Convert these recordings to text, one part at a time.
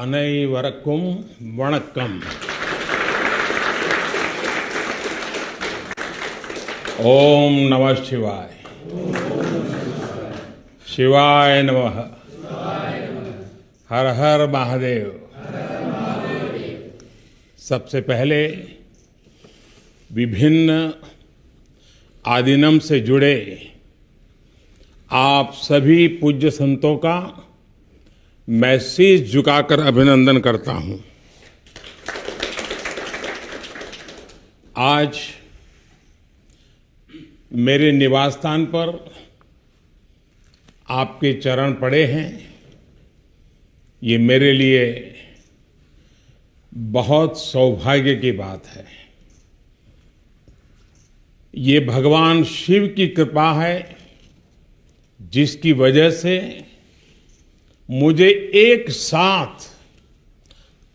அனைவருக்கும் வணக்கம். ஓம் நம சிவாய. शिवाय नमः. हर हर महादेव. सबसे पहले विभिन्न आदिनम से जुड़े आप सभी पूज्य संतों का मैं शीश झुकाकर अभिनंदन करता हूं. आज मेरे निवास स्थान पर आपके चरण पड़े हैं. ये मेरे लिए बहुत सौभाग्य की बात है. ये भगवान शिव की कृपा है जिसकी वजह से मुझे एक साथ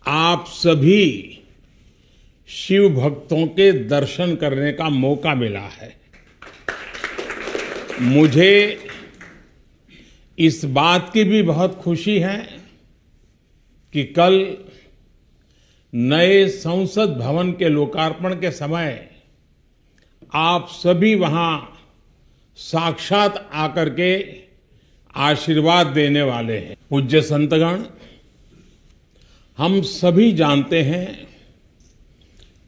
आप सभी शिव भक्तों के दर्शन करने का मौका मिला है. मुझे इस बात की भी बहुत खुशी है कि कल नए संसद भवन के लोकार्पण के समय आप सभी वहां साक्षात आकर के आशीर्वाद देने वाले हैं. पूज्य संतगण, हम सभी जानते हैं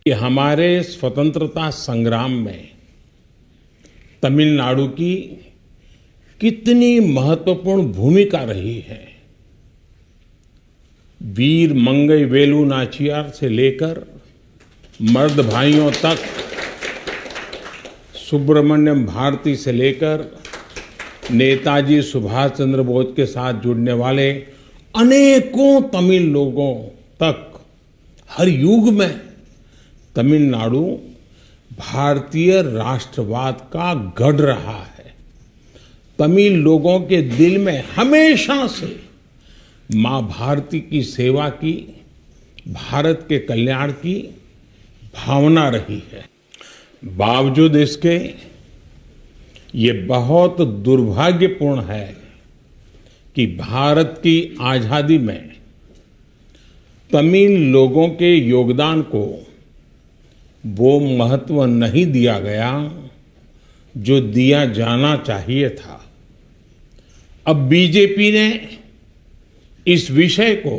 कि हमारे स्वतंत्रता संग्राम में तमिलनाडु की कितनी महत्वपूर्ण भूमिका रही है. वीर मंगई वेलु नाचियार से लेकर मर्द भाइयों तक, सुब्रमण्यम भारती से लेकर नेताजी सुभाष चंद्र बोस के साथ जुड़ने वाले अनेकों तमिल लोगों तक हर युग में तमिलनाडु भारतीय राष्ट्रवाद का गढ़ रहा है. तमिल लोगों के दिल में हमेशा से मां भारती की सेवा की, भारत के कल्याण की भावना रही है. बावजूद इसके ये बहुत दुर्भाग्यपूर्ण है कि भारत की आजादी में तमिल लोगों के योगदान को वो महत्व नहीं दिया गया जो दिया जाना चाहिए था. अब बीजेपी ने इस विषय को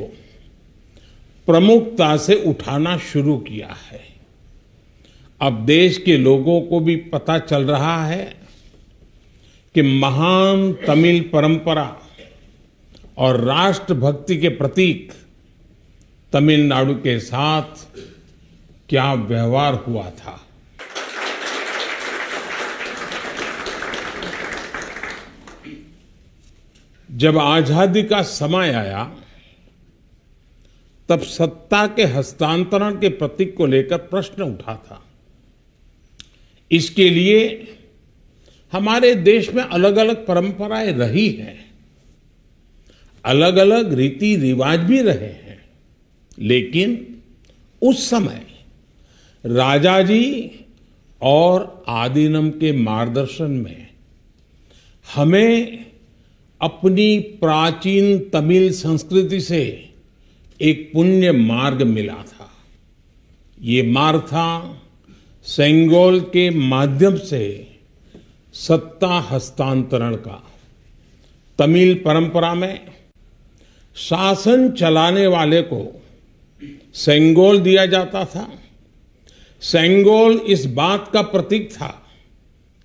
प्रमुखता से उठाना शुरू किया है. अब देश के लोगों को भी पता चल रहा है कि महान तमिल परंपरा और राष्ट्रभक्ति के प्रतीक तमिलनाडु के साथ क्या व्यवहार हुआ था. जब आजादी का समय आया तब सत्ता के हस्तांतरण के प्रतीक को लेकर प्रश्न उठा था. इसके लिए हमारे देश में अलग अलग परंपराएं रही हैं, अलग अलग रीति रिवाज भी रहे हैं. लेकिन उस समय राजाजी और आदिनम के मार्गदर्शन में हमें अपनी प्राचीन तमिल संस्कृति से एक पुण्य मार्ग मिला था. ये मार्ग था सेंगोल के माध्यम से सत्ता हस्तांतरण का. तमिल परंपरा में शासन चलाने वाले को सेंगोल दिया जाता था. सेंगोल इस बात का प्रतीक था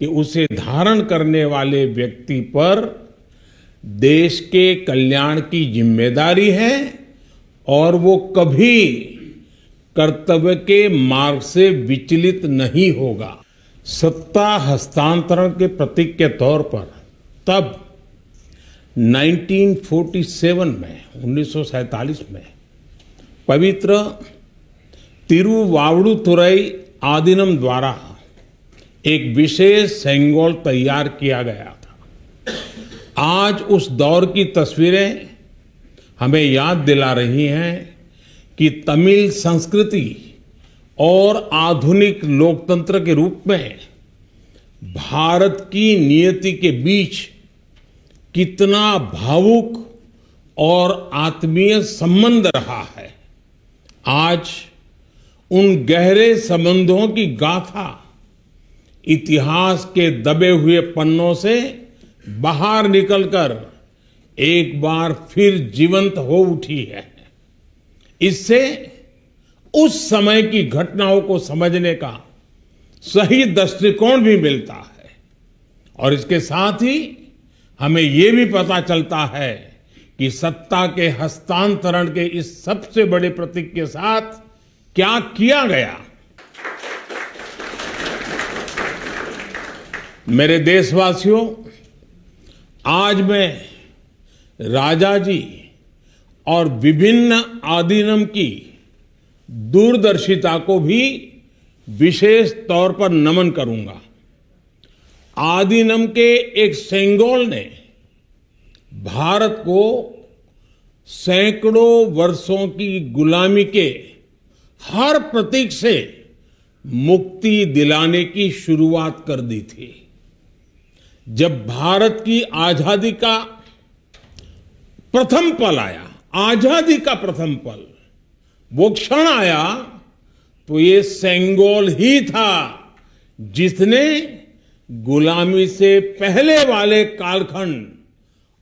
कि उसे धारण करने वाले व्यक्ति पर देश के कल्याण की जिम्मेदारी है और वो कभी कर्तव्य के मार्ग से विचलित नहीं होगा. सत्ता हस्तांतरण के प्रतीक के तौर पर तब 1947 में 1947 में पवित्र तिरुवावड़ुतुरई आदिनम द्वारा एक विशेष सेंगोल तैयार किया गया था. आज उस दौर की तस्वीरें हमें याद दिला रही हैं कि तमिल संस्कृति और आधुनिक लोकतंत्र के रूप में भारत की नियति के बीच कितना भावुक और आत्मीय संबंध रहा है। आज उन गहरे संबंधों की गाथा इतिहास के दबे हुए पन्नों से बाहर निकलकर एक बार फिर जीवंत हो उठी है। इससे उस समय की घटनाओं को समझने का सही दृष्टिकोण भी मिलता है और इसके साथ ही हमें ये भी पता चलता है कि सत्ता के हस्तांतरण के इस सबसे बड़े प्रतीक के साथ क्या किया गया। मेरे देशवासियों, आज मैं राजा जी और विभिन्न आदीनम की दूरदर्शिता को भी विशेष तौर पर नमन करूंगा। आदीनम के एक सेंगोल ने भारत को सैकड़ों वर्षों की गुलामी के हर प्रतीक से मुक्ति दिलाने की शुरुआत कर दी थी। जब भारत की आजादी का प्रथम पल आया, आजादी का प्रथम पल, वो क्षण आया, तो ये सेंगोल ही था जिसने गुलामी से पहले वाले कालखंड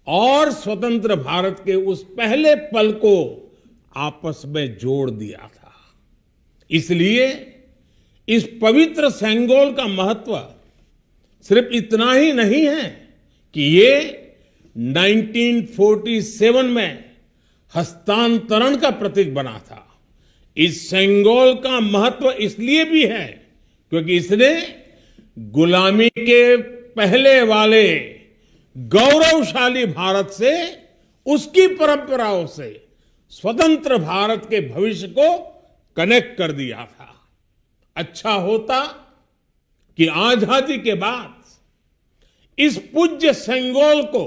और स्वतंत्र भारत के उस पहले पल को आपस में जोड़ दिया था। इसलिए इस पवित्र सेंगोल का महत्व सिर्फ इतना ही नहीं है कि ये 1947 में हस्तांतरण का प्रतीक बना था। इस सेंगोल का महत्व इसलिए भी है क्योंकि इसने गुलामी के पहले वाले गौरवशाली भारत से, उसकी परंपराओं से स्वतंत्र भारत के भविष्य को कनेक्ट कर दिया था। अच्छा होता कि आजादी के बाद इस पूज्य सेंगोल को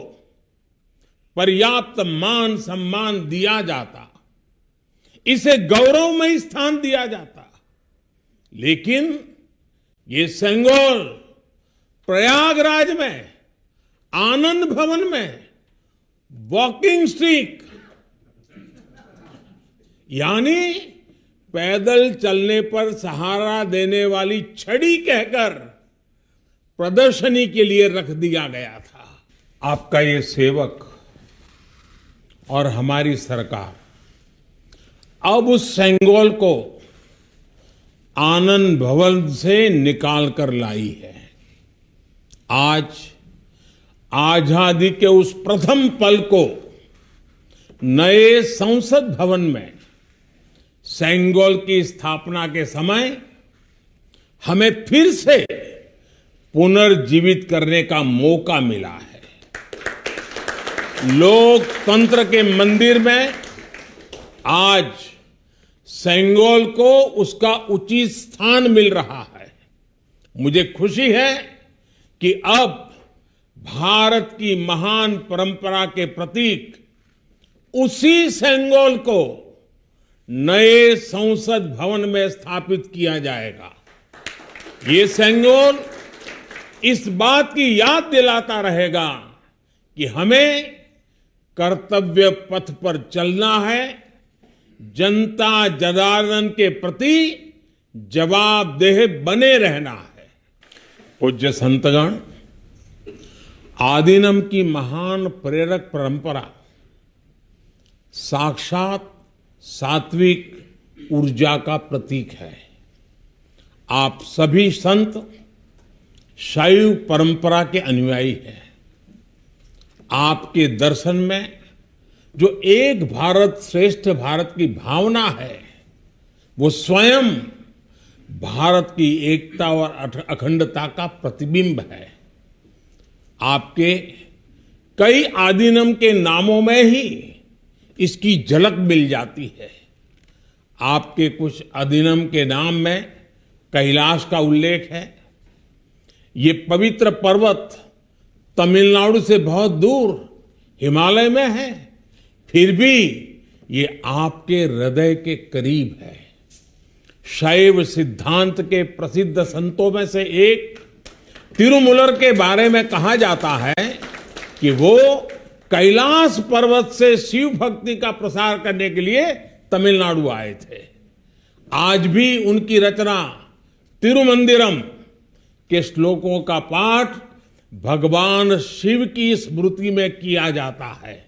पर्याप्त मान सम्मान दिया जाता, इसे गौरवमय स्थान दिया जाता। लेकिन ये सेंगोल प्रयागराज में, आनंद भवन में वॉकिंग स्टिक यानी पैदल चलने पर सहारा देने वाली छड़ी कहकर प्रदर्शनी के लिए रख दिया गया था। आपका ये सेवक और हमारी सरकार अब उस सेंगोल को आनंद भवन से निकाल कर लाई है। आज आजादी के उस प्रथम पल को नए संसद भवन में सेंगोल की स्थापना के समय हमें फिर से पुनर्जीवित करने का मौका मिला है। लोकतंत्र के मंदिर में आज सेंगोल को उसका उचित स्थान मिल रहा है। मुझे खुशी है कि अब भारत की महान परंपरा के प्रतीक उसी सेंगोल को नए संसद भवन में स्थापित किया जाएगा। ये सेंगोल इस बात की याद दिलाता रहेगा कि हमें कर्तव्य पथ पर चलना है, जनता जनार्दन के प्रति जवाबदेह बने रहना है। पूज्य संतगण, आदीनम की महान प्रेरक परंपरा साक्षात सात्विक ऊर्जा का प्रतीक है। आप सभी संत शैव परंपरा के अनुयायी हैं। आपके दर्शन में जो एक भारत श्रेष्ठ भारत की भावना है, वो स्वयं भारत की एकता और अखंडता का प्रतिबिंब है। आपके कई आदीनम के नामों में ही इसकी झलक मिल जाती है। आपके कुछ आदीनम के नाम में कैलाश का उल्लेख है। ये पवित्र पर्वत तमिलनाडु से बहुत दूर हिमालय में है, फिर भी ये आपके हृदय के करीब है। शैव सिद्धांत के प्रसिद्ध संतों में से एक तिरुमूलर के बारे में कहा जाता है कि वो कैलाश पर्वत से शिव भक्ति का प्रसार करने के लिए तमिलनाडु आए थे। आज भी उनकी रचना तिरुमंदिरम के श्लोकों का पाठ भगवान शिव की स्मृति में किया जाता है।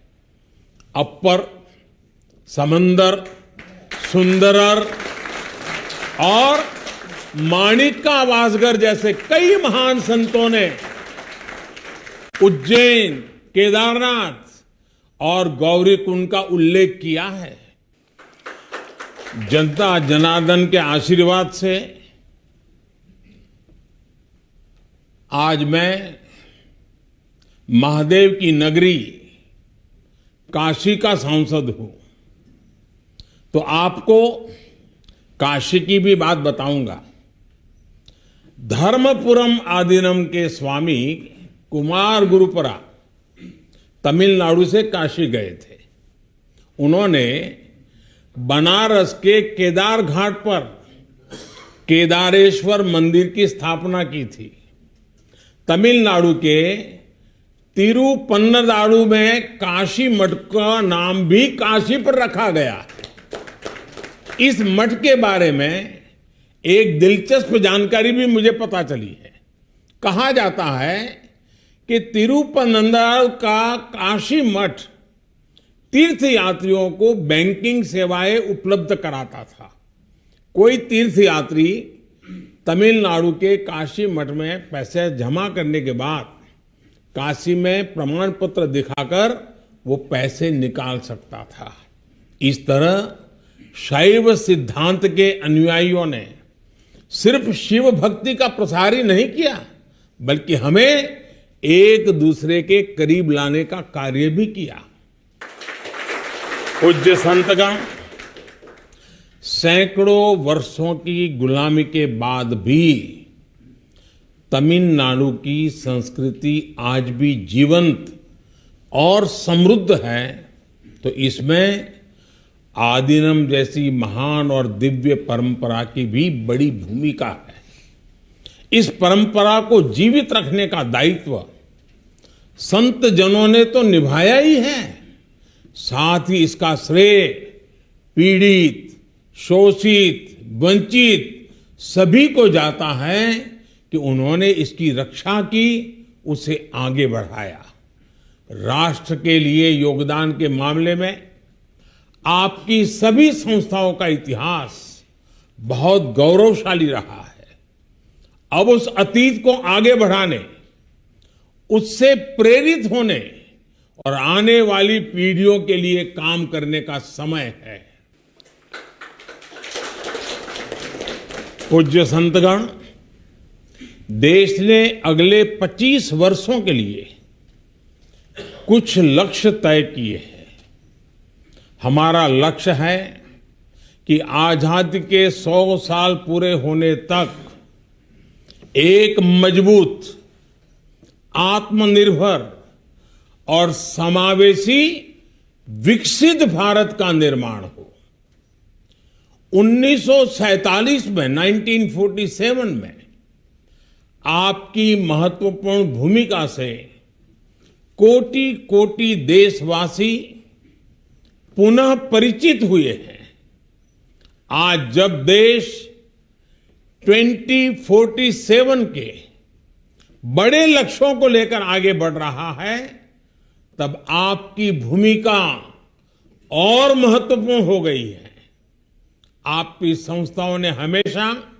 अपर, समंदर, सुंदरर और माणिका वासगर जैसे कई महान संतों ने उज्जैन, केदारनाथ और गौरीकुंड का उल्लेख किया है। जनता जनार्दन के आशीर्वाद से आज मैं महादेव की नगरी काशी का सांसद हूं, तो आपको काशी की भी बात बताऊंगा। धर्मपुरम आदीनम के स्वामी कुमार गुरुपरा तमिलनाडु से काशी गए थे। उन्होंने बनारस के केदार घाट पर केदारेश्वर मंदिर की स्थापना की थी। तमिलनाडु के तिरुपन्नदारु में काशी मठ का नाम भी काशी पर रखा गया। इस मठ के बारे में एक दिलचस्प जानकारी भी मुझे पता चली है। कहा जाता है कि तिरुपन्नदारु का काशी मठ तीर्थ यात्रियों को बैंकिंग सेवाएं उपलब्ध कराता था। कोई तीर्थ यात्री तमिलनाडु के काशी मठ में पैसे जमा करने के बाद काशी में प्रमाण पत्र दिखाकर वो पैसे निकाल सकता था। इस तरह शैव सिद्धांत के अनुयायियों ने सिर्फ शिव भक्ति का प्रसार ही नहीं किया, बल्कि हमें एक दूसरे के करीब लाने का कार्य भी किया। पूज्य संतगण, सैकड़ों वर्षों की गुलामी के बाद भी तमिलनाडु की संस्कृति आज भी जीवंत और समृद्ध है, तो इसमें आदीनम जैसी महान और दिव्य परंपरा की भी बड़ी भूमिका है। इस परंपरा को जीवित रखने का दायित्व संत जनों ने तो निभाया ही है, साथ ही इसका श्रेय पीड़ित, शोषित, वंचित सभी को जाता है कि उन्होंने इसकी रक्षा की, उसे आगे बढ़ाया। राष्ट्र के लिए योगदान के मामले में आपकी सभी संस्थाओं का इतिहास बहुत गौरवशाली रहा है। अब उस अतीत को आगे बढ़ाने, उससे प्रेरित होने और आने वाली पीढ़ियों के लिए काम करने का समय है। पूज्य संतगण, देश ने अगले 25 वर्षों के लिए कुछ लक्ष्य तय किए हैं। हमारा लक्ष्य है कि आजादी के 100 साल पूरे होने तक एक मजबूत, आत्मनिर्भर और समावेशी विकसित भारत का निर्माण हो। 1947 में 1947 में आपकी महत्वपूर्ण भूमिका से कोटि कोटि देशवासी पुनः परिचित हुए हैं। आज जब देश 2047 के बड़े लक्ष्यों को लेकर आगे बढ़ रहा है, तब आपकी भूमिका और महत्वपूर्ण हो गई है। आपकी संस्थाओं ने हमेशा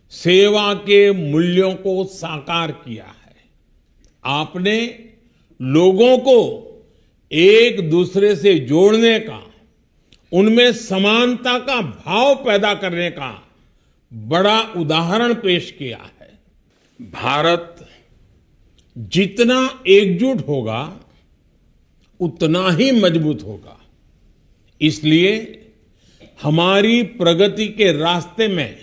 सेवा के मूल्यों को साकार किया है। आपने लोगों को एक दूसरे से जोड़ने का, उनमें समानता का भाव पैदा करने का बड़ा उदाहरण पेश किया है। भारत जितना एकजुट होगा उतना ही मजबूत होगा। इसलिए हमारी प्रगति के रास्ते में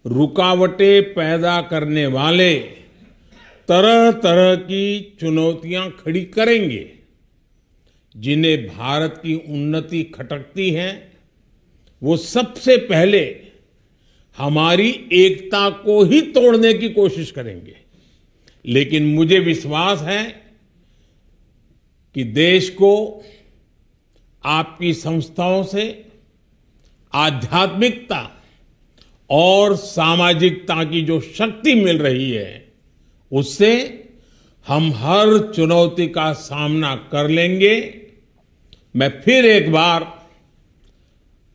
रुकावटें पैदा करने वाले तरह तरह की चुनौतियां खड़ी करेंगे। जिन्हें भारत की उन्नति खटकती है, वो सबसे पहले हमारी एकता को ही तोड़ने की कोशिश करेंगे। लेकिन मुझे विश्वास है कि देश को आपकी संस्थाओं से आध्यात्मिकता और सामाजिकता की जो शक्ति मिल रही है, उससे हम हर चुनौती का सामना कर लेंगे। मैं फिर एक बार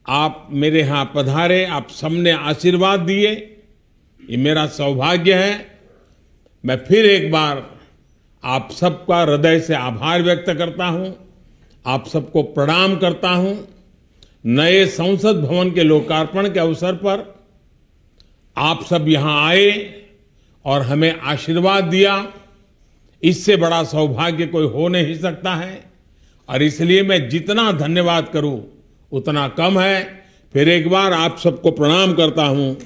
आप मेरे यहां पधारे, आप सबने आशीर्वाद दिए, ये मेरा सौभाग्य है। मैं फिर एक बार आप सबका हृदय से आभार व्यक्त करता हूं, आप सबको प्रणाम करता हूं। नए संसद भवन के लोकार्पण के अवसर पर आप सब यहां आए और हमें आशीर्वाद दिया, इससे बड़ा सौभाग्य कोई हो नहीं सकता है। और इसलिए मैं जितना धन्यवाद करूं उतना कम है। फिर एक बार आप सबको प्रणाम करता हूं।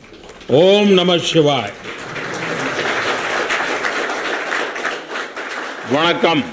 ओम नमः शिवाय। वणक्कम।